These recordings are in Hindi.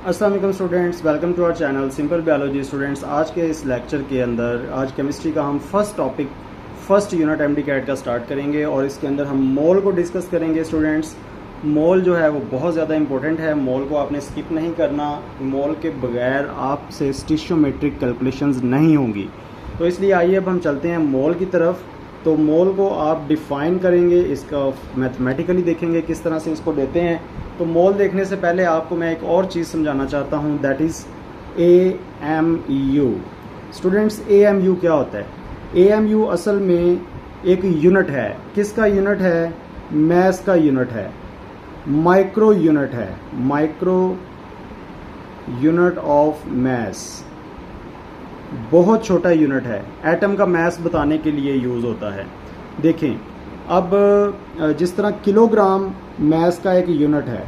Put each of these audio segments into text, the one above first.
अस्सलाम वालेकुम students, welcome to our channel simple biology. Students, आज के इस लेक्चर के अंदर आज केमिस्ट्री का हम फर्स्ट यूनिट एमडीकैट का स्टार्ट करेंगे और इसके अंदर हम मोल को डिस्कस करेंगे। स्टूडेंट्स, मोल जो है वो बहुत ज़्यादा इंपॉर्टेंट है। मोल को आपने स्किप नहीं करना। मोल के बगैर आपसे स्टिशियोमेट्रिक कैलकुलेशंस नहीं होंगी। तो इसलिए आइए अब हम चलते हैं मोल की तरफ। तो मोल को आप डिफ़ाइन करेंगे, इसका मैथमेटिकली देखेंगे किस तरह से इसको देते हैं। तो मोल देखने से पहले आपको मैं एक और चीज़ समझाना चाहता हूँ, that is AMU। Students, AMU क्या होता है? AMU असल में एक यूनिट है। किसका यूनिट है? मैस का यूनिट है, माइक्रो यूनिट है, माइक्रो यूनिट ऑफ मैस। बहुत छोटा यूनिट है, एटम का मैस बताने के लिए यूज़ होता है। देखें, अब जिस तरह किलोग्राम मैस का एक यूनिट है,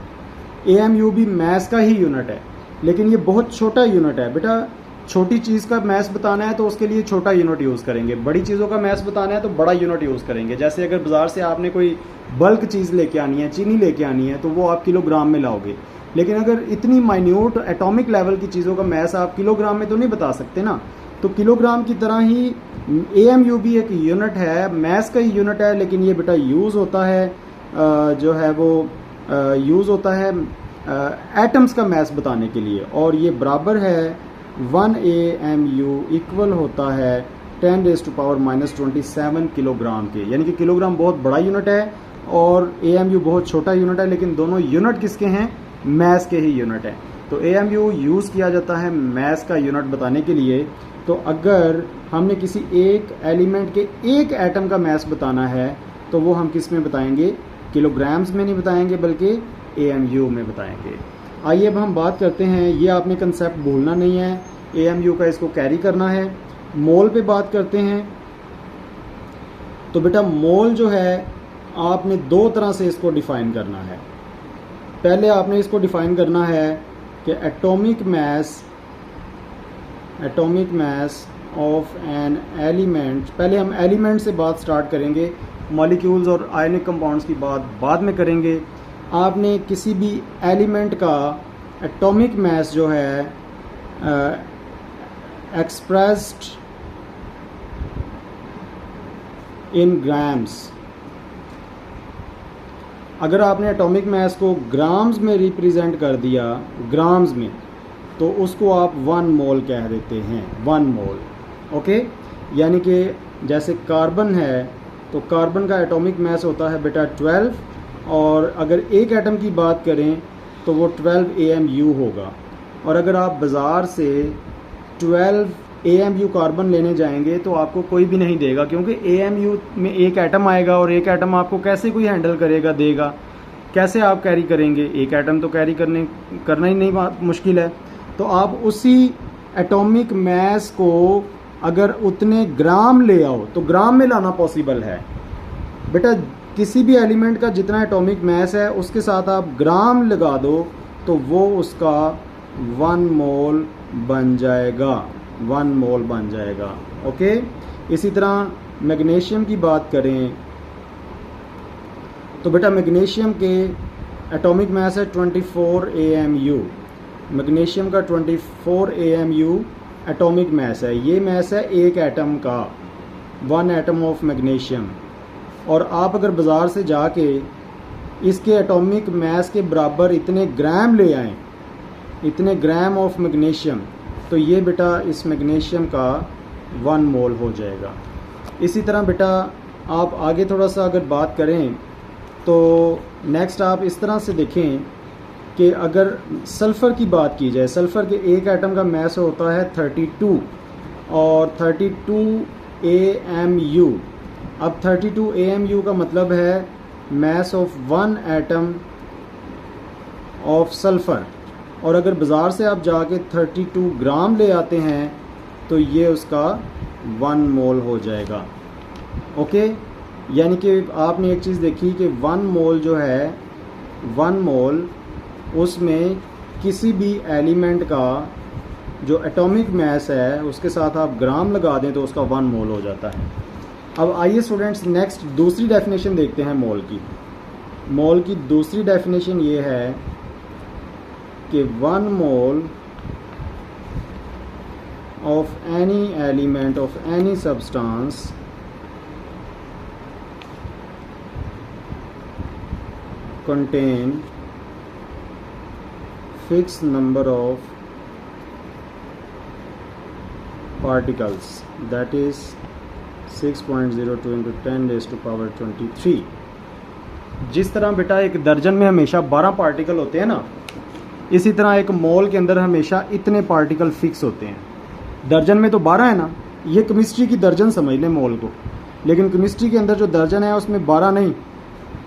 AMU भी मैस का ही यूनिट है, लेकिन ये बहुत छोटा यूनिट है। बेटा, छोटी चीज़ का मैस बताना है तो उसके लिए छोटा यूनिट यूज़ करेंगे, बड़ी चीज़ों का मैस बताना है तो बड़ा यूनिट यूज़ करेंगे। जैसे अगर बाज़ार से आपने कोई बल्क चीज़ लेके आनी है, चीनी लेके आनी है, तो वो आप किलोग्राम में लाओगे। लेकिन अगर इतनी माइन्यूट एटॉमिक लेवल की चीज़ों का मैस आप किलोग्राम में तो नहीं बता सकते ना। तो किलोग्राम की तरह ही AMU भी एक यूनिट है, मैस का ही यूनिट है, लेकिन ये बेटा यूज़ होता है जो है वो यूज़ होता है एटम्स का मैस बताने के लिए। और ये बराबर है 1 AMU इक्वल होता है 10⁻⁻27 किलोग्राम के। यानी कि किलोग्राम बहुत बड़ा यूनिट है और AMU बहुत छोटा यूनिट है, लेकिन दोनों यूनिट किसके हैं? मैस के ही यूनिट हैं। तो AMU यूज़ किया जाता है मैस का यूनिट बताने के लिए। तो अगर हमने किसी एक एलिमेंट के एक एटम का मैस बताना है तो वो हम किस में बताएंगे? किलोग्राम्स में नहीं बताएंगे, बल्कि AMU में बताएंगे। आइए अब हम बात करते हैं, ये आपने कंसेप्ट भूलना नहीं है, AMU का इसको कैरी करना है। मोल पे बात करते हैं। तो बेटा, मोल जो है आपने दो तरह से इसको डिफ़ाइन करना है। पहले आपने इसको डिफ़ाइन करना है कि atomic mass of an element. पहले हम एलिमेंट से बात स्टार्ट करेंगे, मॉलिक्यूल्स और आयनिक कंपाउंड्स की बात बाद में करेंगे। आपने किसी भी एलिमेंट का एटॉमिक मैस जो है एक्सप्रेस्ड इन ग्राम्स, अगर आपने एटॉमिक मैस को ग्राम्स में रिप्रेजेंट कर दिया, ग्राम्स में, तो उसको आप 1 मोल कह देते हैं, 1 मोल। ओके, यानी कि जैसे कार्बन है तो कार्बन का एटॉमिक मैस होता है बेटा 12, और अगर एक एटम की बात करें तो वो 12 AMU होगा। और अगर आप बाज़ार से 12 AMU कार्बन लेने जाएंगे तो आपको कोई भी नहीं देगा, क्योंकि AMU में एक एटम आएगा और एक एटम आपको कैसे कोई हैंडल करेगा, देगा कैसे? आप कैरी करेंगे? एक एटम तो कैरी करना ही नहीं मुश्किल है। तो आप उसी एटॉमिक मैस को अगर उतने ग्राम ले आओ तो ग्राम में लाना पॉसिबल है। बेटा, किसी भी एलिमेंट का जितना एटॉमिक मैस है उसके साथ आप ग्राम लगा दो तो वो उसका 1 मोल बन जाएगा, 1 मोल बन जाएगा। ओके, इसी तरह मैग्नीशियम की बात करें तो बेटा मैग्नीशियम के एटॉमिक मैस है 24 AMU। मैग्नीशियम का 24 AMU एटॉमिक मैस है। ये मैस है एक एटम का, 1 एटम ऑफ मैग्नीशियम। और आप अगर बाज़ार से जाके इसके एटॉमिक मैस के बराबर इतने ग्राम ले आएँ, इतने ग्राम ऑफ मैग्नीशियम, तो ये बेटा इस मैग्नीशियम का 1 मोल हो जाएगा। इसी तरह बेटा आप आगे थोड़ा सा अगर बात करें तो नेक्स्ट आप इस तरह से देखें कि अगर सल्फ़र की बात की जाए, सल्फ़र के एक एटम का मैस होता है 32 और 32 AMU। अब 32 AMU का मतलब है mass of 1 atom of sulphur. और अगर बाज़ार से आप जाके 32 ग्राम ले आते हैं तो ये उसका 1 मोल हो जाएगा। ओके, यानी कि आपने एक चीज़ देखी कि 1 मोल जो है, 1 मोल उसमें किसी भी एलिमेंट का जो एटॉमिक मैस है उसके साथ आप ग्राम लगा दें तो उसका 1 मोल हो जाता है। अब आइए स्टूडेंट्स, नेक्स्ट दूसरी डेफिनेशन देखते हैं मोल की। मोल की दूसरी डेफिनेशन ये है कि 1 mole of any element of any substance contain fixed number of particles, that is 6.02 into 10 raised to power 23। जिस तरह बेटा एक दर्जन में हमेशा 12 पार्टिकल होते हैं ना, इसी तरह एक मोल के अंदर हमेशा इतने पार्टिकल फिक्स होते हैं। दर्जन में तो 12 है ना, ये केमिस्ट्री की दर्जन समझ लें मोल को, लेकिन केमिस्ट्री के अंदर जो दर्जन है उसमें 12 नहीं,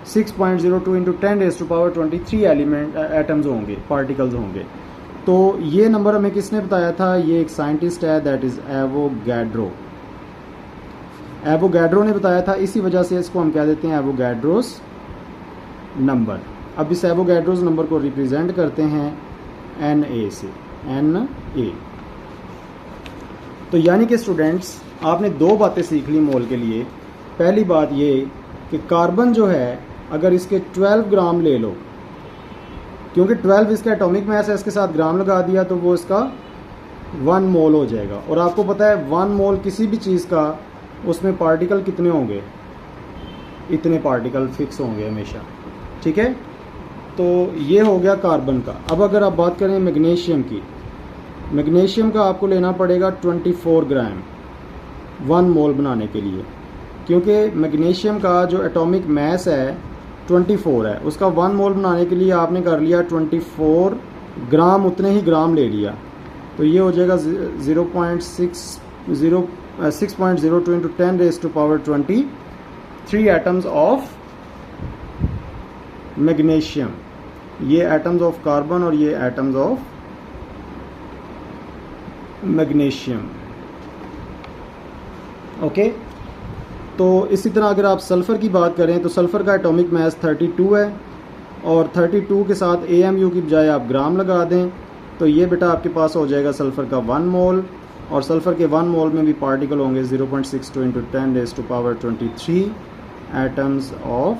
6.02 into 10 raise to power 23 element atoms होंगे, पार्टिकल्स होंगे। तो ये नंबर हमें किसने बताया था? ये एक साइंटिस्ट है, दैट इज़ एवोगैड्रो। एवोगैड्रो ने बताया था, इसी वजह से इसको हम कह देते हैं एवोगैड्रोस नंबर। अब इस एवोगैड्रोस नंबर को रिप्रेजेंट करते हैं Na से, Na। तो यानी कि स्टूडेंट्स आपने दो बातें सीख ली मोल के लिए। पहली बात ये कि कार्बन जो है अगर इसके 12 ग्राम ले लो, क्योंकि 12 इसका एटॉमिक मास है, इसके साथ ग्राम लगा दिया तो वो इसका 1 मोल हो जाएगा। और आपको पता है 1 मोल किसी भी चीज़ का, उसमें पार्टिकल कितने होंगे? इतने पार्टिकल फिक्स होंगे हमेशा, ठीक है। तो ये हो गया कार्बन का। अब अगर आप बात करें मैग्नीशियम की, मैग्नीशियम का आपको लेना पड़ेगा 24 ग्राम 1 मोल बनाने के लिए, क्योंकि मैग्नीशियम का जो एटॉमिक मास है 24 है, उसका 1 मोल बनाने के लिए आपने कर लिया 24 ग्राम, उतने ही ग्राम ले लिया। तो ये हो जाएगा 6.02 into 10 raise to power 23 atoms of magnesium. ये एटम्स ऑफ कार्बन और ये एटम्स ऑफ मैग्नीशियम, ओके। तो इसी तरह अगर आप सल्फ़र की बात करें तो सल्फ़र का एटॉमिक मास 32 है, और 32 के साथ AMU की बजाय आप ग्राम लगा दें तो ये बेटा आपके पास हो जाएगा सल्फ़र का 1 मोल। और सल्फ़र के 1 मोल में भी पार्टिकल होंगे 0.62 into 10 raise to power 23 atoms of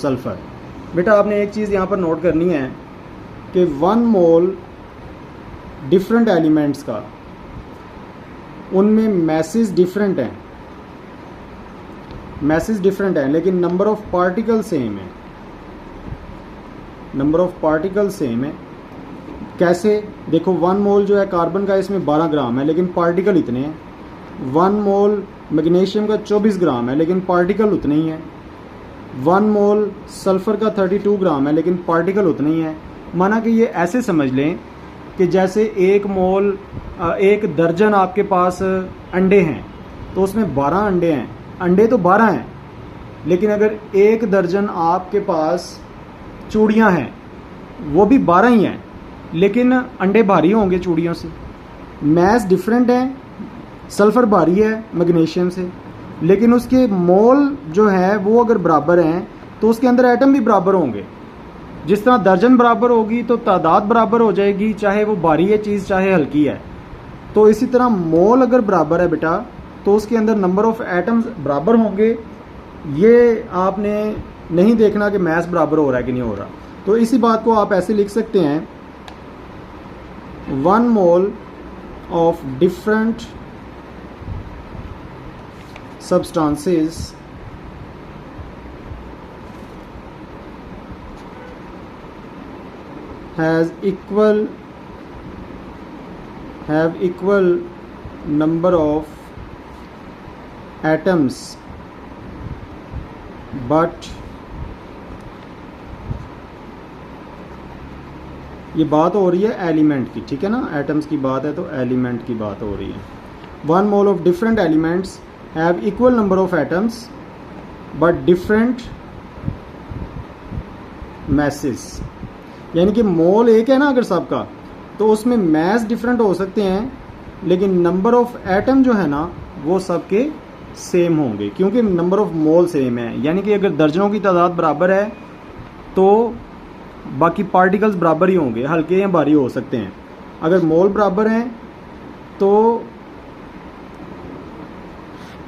sulphur. बेटा आपने एक चीज़ यहाँ पर नोट करनी है कि 1 मोल डिफरेंट एलिमेंट्स का, उनमें मैसेज डिफरेंट हैं, मैसेज डिफरेंट है, लेकिन नंबर ऑफ पार्टिकल सेम है, नंबर ऑफ पार्टिकल सेम है। कैसे? देखो 1 मोल जो है कार्बन का, इसमें 12 ग्राम है लेकिन पार्टिकल इतने हैं। 1 मोल मैग्नीशियम का 24 ग्राम है लेकिन पार्टिकल उतने ही हैं। 1 मोल सल्फ़र का 32 ग्राम है लेकिन पार्टिकल उतने ही हैं। माना कि ये ऐसे समझ लें कि जैसे 1 मोल, 1 दर्जन आपके पास अंडे हैं तो उसमें 12 अंडे हैं, अंडे तो 12 हैं, लेकिन अगर 1 दर्जन आपके पास चूड़ियाँ हैं वो भी 12 ही हैं, लेकिन अंडे भारी होंगे चूड़ियों से। मैस डिफरेंट है, सल्फ़र भारी है मैग्नीशियम से, लेकिन उसके मोल जो है वो अगर बराबर हैं तो उसके अंदर एटम भी बराबर होंगे। जिस तरह दर्जन बराबर होगी तो तादाद बराबर हो जाएगी, चाहे वो भारी है चीज़ चाहे हल्की है। तो इसी तरह मोल अगर बराबर है बेटा तो उसके अंदर नंबर ऑफ एटम्स बराबर होंगे। ये आपने नहीं देखना कि मैस बराबर हो रहा है कि नहीं हो रहा। तो इसी बात को आप ऐसे लिख सकते हैं, 1 mole of different substances have equal number of atoms, but ये बात हो रही है एलिमेंट की, ठीक है ना। एटम्स की बात है तो एलिमेंट की बात हो रही है। 1 mole of different elements have equal number of atoms but different masses। यानी कि मोल एक है ना अगर सबका, तो उसमें मैस डिफरेंट हो सकते हैं लेकिन नंबर ऑफ एटम जो है ना वो सबके सेम होंगे, क्योंकि नंबर ऑफ मोल सेम है। यानी कि अगर दर्जनों की तादाद बराबर है तो बाकी पार्टिकल्स बराबर ही होंगे, हल्के या भारी हो सकते हैं। अगर मोल बराबर हैं तो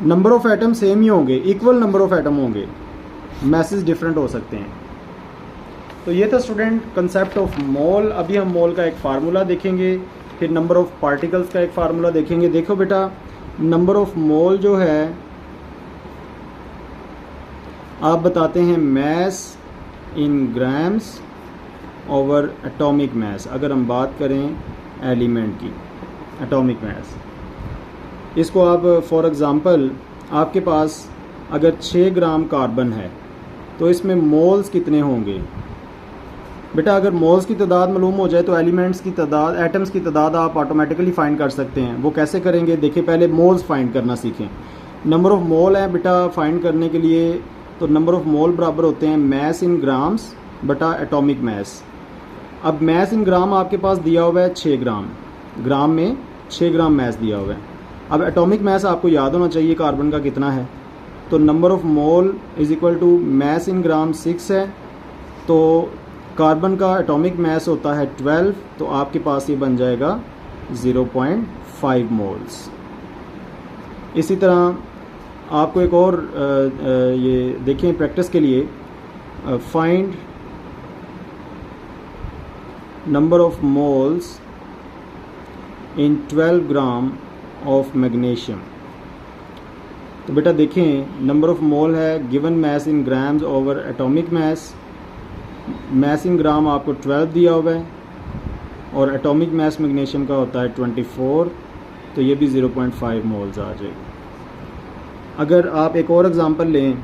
नंबर ऑफ एटम सेम ही होंगे, इक्वल नंबर ऑफ एटम होंगे, मैसेज डिफरेंट हो सकते हैं। तो ये था स्टूडेंट कंसेप्ट ऑफ मोल। अभी हम मोल का एक फार्मूला देखेंगे, फिर नंबर ऑफ पार्टिकल्स का एक फार्मूला देखेंगे। देखो बेटा, नंबर ऑफ मोल जो है आप बताते हैं mass in grams over atomic mass. अगर हम बात करें एलिमेंट की एटॉमिक मैस, इसको आप फॉर एग्ज़ाम्पल आपके पास अगर 6 ग्राम कार्बन है तो इसमें मोल्स कितने होंगे बेटा? अगर मोल्स की तादाद मालूम हो जाए तो एलिमेंट्स की तादाद, एटम्स की तादाद आप ऑटोमेटिकली फाइंड कर सकते हैं। वो कैसे करेंगे? देखिए, पहले मोल्स फाइंड करना सीखें। नंबर ऑफ़ मोल है बेटा फाइंड करने के लिए, तो नंबर ऑफ़ मोल बराबर होते हैं मैस इन ग्राम्स बटा एटॉमिक मैस। अब मैस इन ग्राम आपके पास दिया हुआ है 6 ग्राम, ग्राम में 6 ग्राम मैस दिया हुआ है। अब एटॉमिक मैस आपको याद होना चाहिए कार्बन का कितना है, तो number of mole is equal to mass in gram 6 है, तो कार्बन का एटॉमिक मैस होता है 12, तो आपके पास ये बन जाएगा 0.5 मोल्स। इसी तरह आपको एक और ये देखें प्रैक्टिस के लिए, find number of moles in 12 gram of magnesium. तो बेटा देखें, नंबर ऑफ मोल है given mass in grams over atomic mass. Mass in gram आपको 12 दिया हुआ है और एटॉमिक मैस मैग्नीशियम का होता है 24, तो ये भी 0.5 मोल्स आ जाएगा। अगर आप एक और एग्ज़ाम्पल लें,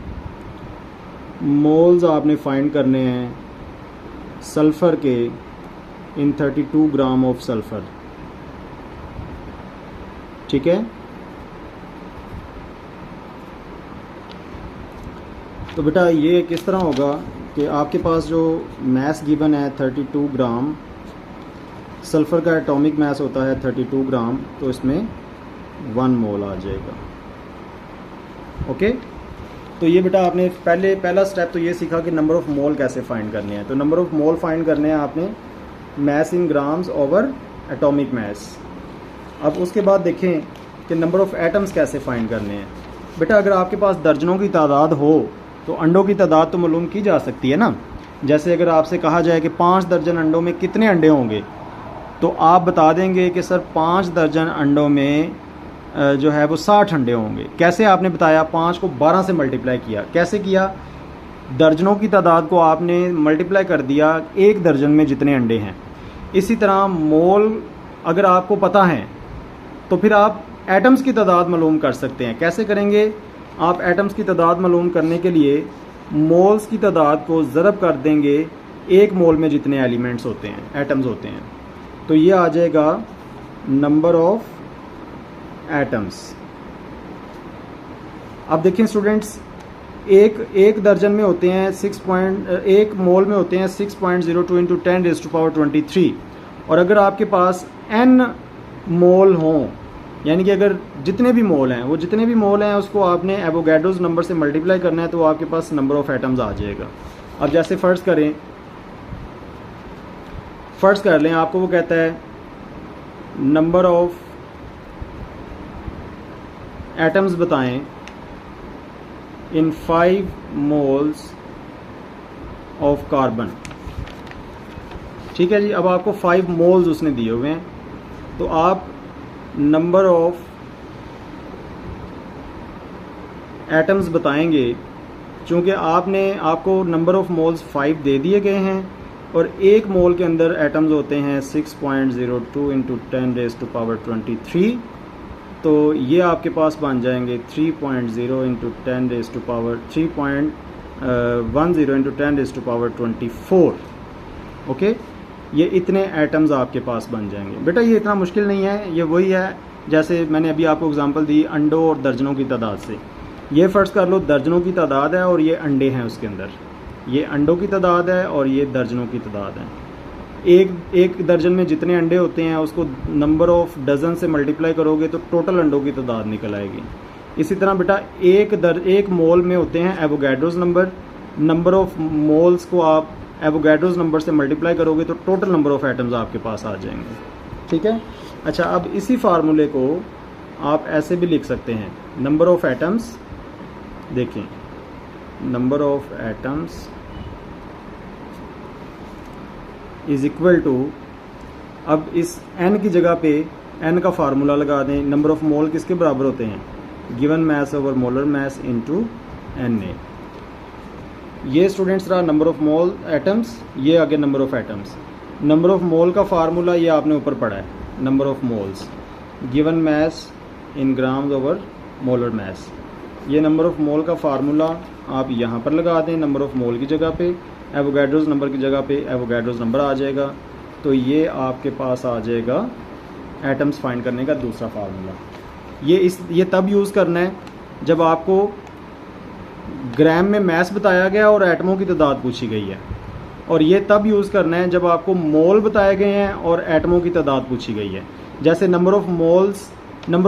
मोल्स आपने फाइंड करने हैं सल्फ़र के इन 32 ग्राम ऑफ सल्फ़र, ठीक है। तो बेटा ये किस तरह होगा कि आपके पास जो मैस गिवन है 32 ग्राम, सल्फ़र का एटॉमिक मैस होता है 32 ग्राम, तो इसमें 1 मोल आ जाएगा। ओके, तो ये बेटा आपने पहला स्टेप तो ये सीखा कि नंबर ऑफ़ मोल कैसे फाइंड करने हैं। तो नंबर ऑफ़ मोल फाइंड करने हैं आपने mass in grams over atomic mass. अब उसके बाद देखें कि नंबर ऑफ़ एटम्स कैसे फाइंड करने हैं। बेटा अगर आपके पास दर्जनों की तादाद हो तो अंडों की तादाद तो मालूम की जा सकती है ना। जैसे अगर आपसे कहा जाए कि 5 दर्जन अंडों में कितने अंडे होंगे, तो आप बता देंगे कि सर 5 दर्जन अंडों में जो है वो 60 अंडे होंगे। कैसे आपने बताया? 5 को 12 से मल्टीप्लाई किया। कैसे किया? दर्जनों की तादाद को आपने मल्टीप्लाई कर दिया 1 दर्जन में जितने अंडे हैं। इसी तरह मोल अगर आपको पता है तो फिर आप एटम्स की तादाद मालूम कर सकते हैं। कैसे करेंगे? आप एटम्स की तादाद मालूम करने के लिए मोल्स की तादाद को ज़रब कर देंगे 1 मोल में जितने एलिमेंट्स होते हैं, एटम्स होते हैं, तो ये आ जाएगा नंबर ऑफ एटम्स। अब देखें स्टूडेंट्स, एक दर्जन में होते हैं 1 मोल में होते हैं 6.02 इंटू 10⁻23। और अगर आपके पास n मोल हों, यानी कि अगर जितने भी मोल हैं, वो जितने भी मोल हैं उसको आपने एवोगैड्रोस नंबर से मल्टीप्लाई करना है, तो आपके पास नंबर ऑफ़ एटम्स आ जाएगा। अब जैसे फ़र्ज़ कर लें आपको वो कहता है नंबर ऑफ़ एटम्स बताएं इन 5 मोल्स ऑफ कार्बन, ठीक है जी। अब आपको 5 मोल्स उसने दिए हुए हैं, तो आप नंबर ऑफ एटम्स बताएंगे। चूँकि आपको नंबर ऑफ़ मोल्स 5 दे दिए गए हैं और 1 मोल के अंदर एटम्स होते हैं 6.02 इंटू 10⁻23, तो ये आपके पास बन जाएंगे 3.0 इंटू 3.10 इंटू 10⁻24। ओके, ये इतने एटम्स आपके पास बन जाएंगे। बेटा ये इतना मुश्किल नहीं है, ये वही है जैसे मैंने अभी आपको एग्जांपल दी अंडों और दर्जनों की तादाद से। ये फ़र्ज़ कर लो दर्जनों की तादाद है और ये अंडे हैं उसके अंदर, ये अंडों की तादाद है और ये दर्जनों की तादाद है। एक दर्जन में जितने अंडे होते हैं उसको नंबर ऑफ़ डज़न से मल्टीप्लाई करोगे तो टोटल अंडों की तादाद निकल आएगी। इसी तरह बेटा एक मोल में होते हैं एवोगैड्रोस नंबर ऑफ़ मोल्स को आप एवोगैड्रोस नंबर से मल्टीप्लाई करोगे तो टोटल नंबर ऑफ़ एटम्स आपके पास आ जाएंगे, ठीक है। अच्छा, अब इसी फार्मूले को आप ऐसे भी लिख सकते हैं, नंबर ऑफ़ एटम्स, देखें number of atoms is equal to, अब इस n की जगह पे n का फार्मूला लगा दें, नंबर ऑफ मोल किसके बराबर होते हैं, given mass over molar mass into Na। ये स्टूडेंट्स रहा नंबर ऑफ मोल एटम्स, ये आगे number of atoms. Number of mole का फार्मूला ये आपने ऊपर पढ़ा है, number of moles given mass in grams over molar mass. ये नंबर ऑफ मोल का फार्मूला आप यहाँ पर लगा दें, नंबर ऑफ मोल की जगह पे एवोगाड्रोस नंबर की जगह पे एवोगाड्रोस नंबर आ जाएगा। तो ये आपके पास आ जाएगा एटम्स फाइंड करने का दूसरा फार्मूला। ये तब यूज़ करना है जब आपको ग्राम में मास बताया गया और एटमों की तादाद पूछी गई है, और ये तब यूज़ करना है जब आपको मोल बताए गए हैं और एटमों की तादाद पूछी गई है। जैसे नंबर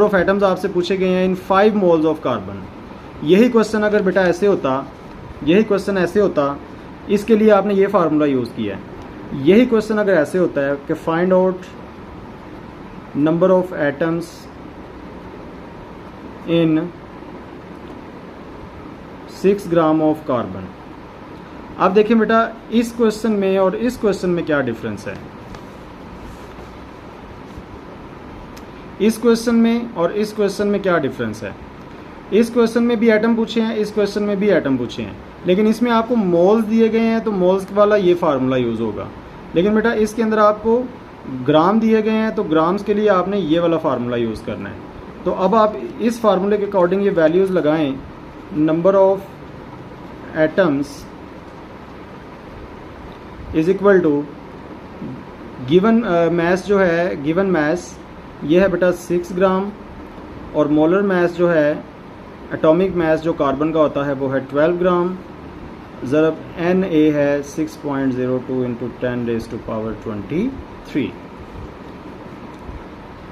ऑफ एटम्स आपसे पूछे गए हैं इन 5 मोल्स ऑफ कार्बन। यही क्वेश्चन अगर बेटा ऐसे होता, इसके लिए आपने ये फार्मूला यूज़ किया है। यही क्वेश्चन अगर ऐसे होता है कि find out number of atoms in 6 gram of carbon. अब देखिए बेटा इस क्वेश्चन में और इस क्वेश्चन में क्या डिफरेंस है। इस क्वेश्चन में और इस क्वेश्चन में क्या डिफरेंस है। इस क्वेश्चन में भी एटम पूछे हैं, इस क्वेश्चन में भी एटम पूछे हैं, लेकिन इसमें आपको मोल्स दिए गए हैं तो मोल्स वाला ये फार्मूला यूज़ होगा। लेकिन बेटा इसके अंदर आपको ग्राम दिए गए हैं तो ग्राम्स के लिए आपने ये वाला फार्मूला यूज़ करना है। तो अब आप इस फार्मूले के अकॉर्डिंग ये वैल्यूज़ लगाएं, number of atoms is equal to given mass जो है, गिवन मास ये है बेटा 6 ग्राम, और मोलर मास जो है, एटॉमिक मास जो कार्बन का होता है वो है 12 ग्राम, ज़रब Na है 6.02 इंटू 10⁻23।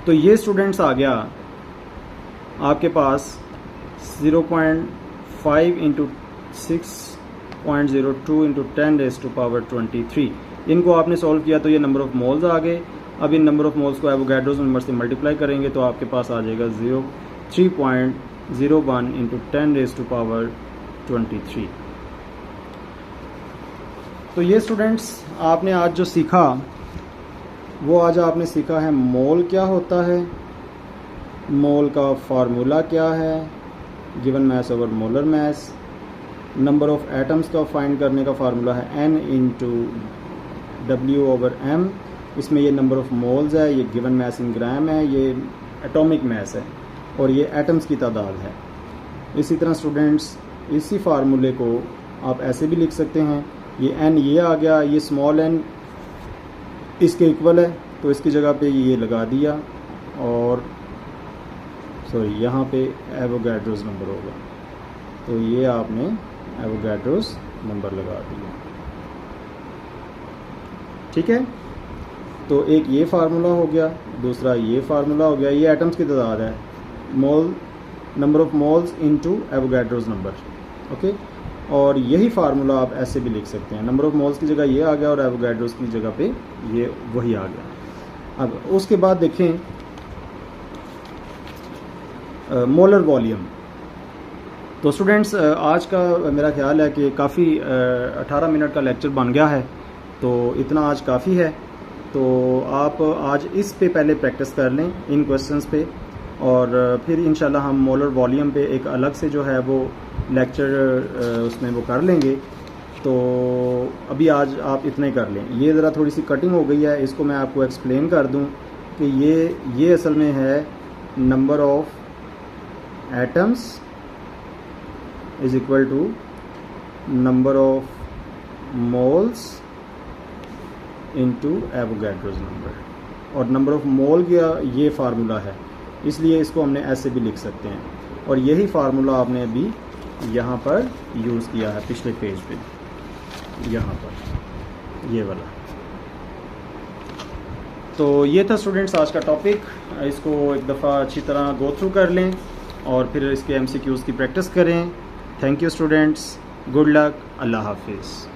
तो ये स्टूडेंट्स आ गया आपके पास 0.5 इंटू 6.02 इंटू 10⁻23। इनको आपने सॉल्व किया तो ये नंबर ऑफ मोल्स आ गए। अब इन नंबर ऑफ मोल्स को एवोगाड्रोस नंबर से मल्टीप्लाई करेंगे तो आपके पास आ जाएगा 3.01 इंटू 10⁻23। तो ये स्टूडेंट्स आपने आज जो सीखा वो आज आपने सीखा है मोल क्या होता है, मोल का फार्मूला क्या है, given mass over molar mass, number of atoms का फाइंड करने का फार्मूला है n इंटू W/m। इसमें ये नंबर ऑफ मोल्स है, ये गिवन मास इन ग्राम है, ये एटॉमिक मास है और ये एटम्स की तादाद है। इसी तरह स्टूडेंट्स इसी फार्मूले को आप ऐसे भी लिख सकते हैं, ये n ये आ गया, ये स्मॉल n इसके इक्वल है तो इसकी जगह पे ये लगा दिया, और सॉरी यहाँ पे एवोगाड्रोस नंबर होगा तो ये आपने एवोगाड्रोस नंबर लगा दिया। ठीक है, तो एक ये फार्मूला हो गया, दूसरा ये फार्मूला हो गया। ये एटम्स की तादाद है, mole number of moles into Avogadro's number. Okay, और यही फार्मूला आप ऐसे भी लिख सकते हैं, नंबर ऑफ मोल्स की जगह ये आ गया और एवोगाड्रोस की जगह पे ये वही आ गया। अब उसके बाद देखें मोलर वॉल्यूम। तो स्टूडेंट्स आज का मेरा ख्याल है कि काफ़ी 18 मिनट का लेक्चर बन गया है, तो इतना आज काफ़ी है। तो आप आज इस पे पहले प्रैक्टिस कर लें इन क्वेश्चंस पे, और फिर इंशाल्लाह हम मोलर वॉल्यूम पे एक अलग से जो है वो लेक्चर उसमें वो कर लेंगे। तो अभी आज आप इतना ही कर लें। ये ज़रा थोड़ी सी कटिंग हो गई है, इसको मैं आपको एक्सप्लेन कर दूं कि ये असल में है number of atoms is equal to number of moles into Avogadro's number, और नंबर ऑफ मोल का ये फार्मूला है, इसलिए इसको हमने ऐसे भी लिख सकते हैं। और यही फार्मूला आपने अभी यहाँ पर यूज़ किया है पिछले पेज पे, यहाँ पर ये वाला। तो ये था स्टूडेंट्स आज का टॉपिक, इसको एक दफ़ा अच्छी तरह गो थ्रू कर लें और फिर इसके MCQs की प्रैक्टिस करें। Thank you students, good luck, अल्लाह हाफिज़।